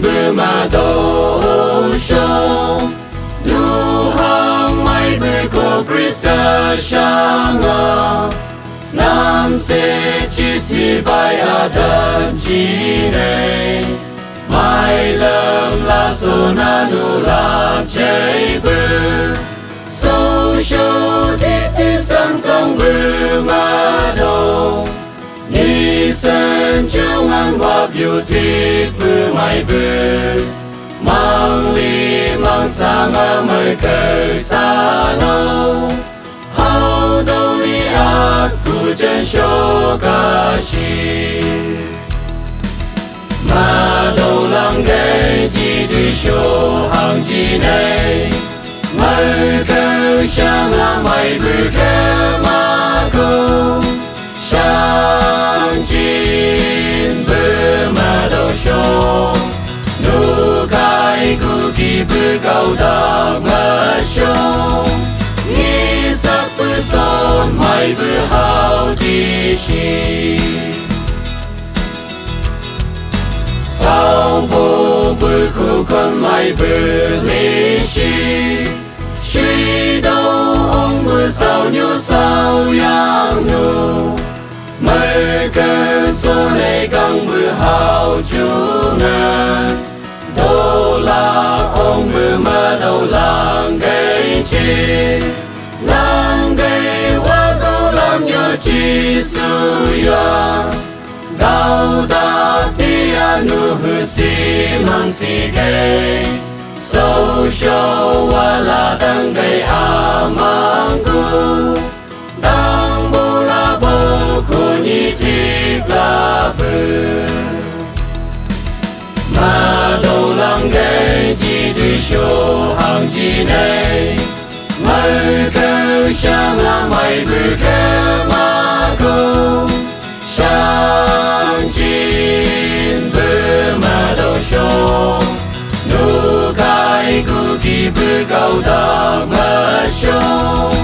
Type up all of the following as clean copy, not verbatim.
bư mà đâu sông nu hang mai bư cô Krista sang à nam sẽ chỉ si bay à đơn chi này mai lâm la số na nu la chơi bư sâu sâu thiết thiết sang sang bư mà đâu ni sen chung ăn hoa biểu thiết bư mai bư mang li mang sang à mới cờ xa nâu hao đâu li ác cu chân show ca shi mà đâu lăng ghé chỉ đi show hàng chi này mới cờ sang à mai bư cờ mà cô sang chín bư mà đâu show nu kai cu kỳ bư cao đạc mà show ni sắc bư son mai bư hao đi shi sao bố bư khu con mai bư li shi suy đâu ông bư sao nhu sao yang nu mới cơ số này căng bư hao chú ngờ đâu là ông bư mà đâu làng gây chi làng gây quá câu làm nhớ chi sư ya đau ta tia nu hư si mang si gây sâu sâu qua là tăng gây à mang cu tăng bù la bồ cô nhi thích la bư mà đâu lăng ghé chỉ đi show hàng chi này mới cơ sang là mày bư cơ mà cô sang chín bư mà đâu show nu kai cu kỳ bư cao đạc mà show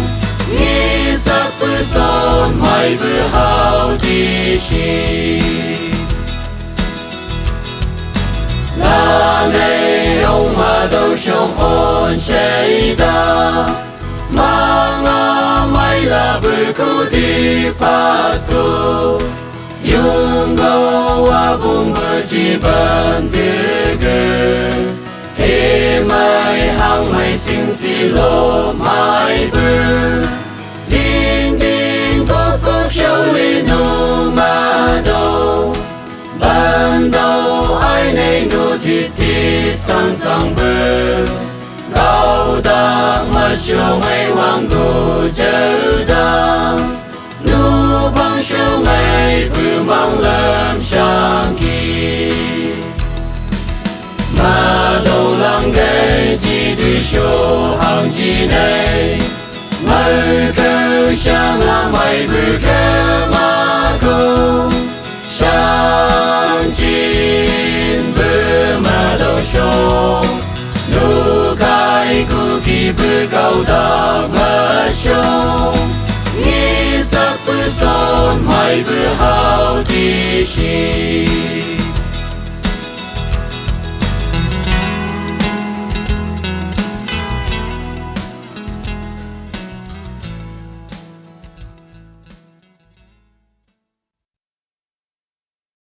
ni sắc bư son mày bư hao đi shi là ngày ông mà đâu sống ôn say ta mang à mai là bư khu đi phát tu yung go a bung bư chi ban tiêu cơ he mai hang mai sinh si lo mai bư ding ding có show li nu mà đâu ban đầu ai này nu thì sang sang bư cao đạc mà show ngày hoàng cô chờ ta nu bằng show ngày bư mang lâm sang kỳ mà đâu lăng ghé chỉ đi show hàng chi này mới cơ sang là mày bư cơ mà cô sang chín bư mà đâu show nu kai cu kỳ bư cao đạc mà show ni sắc bư son mày bư hao đi shi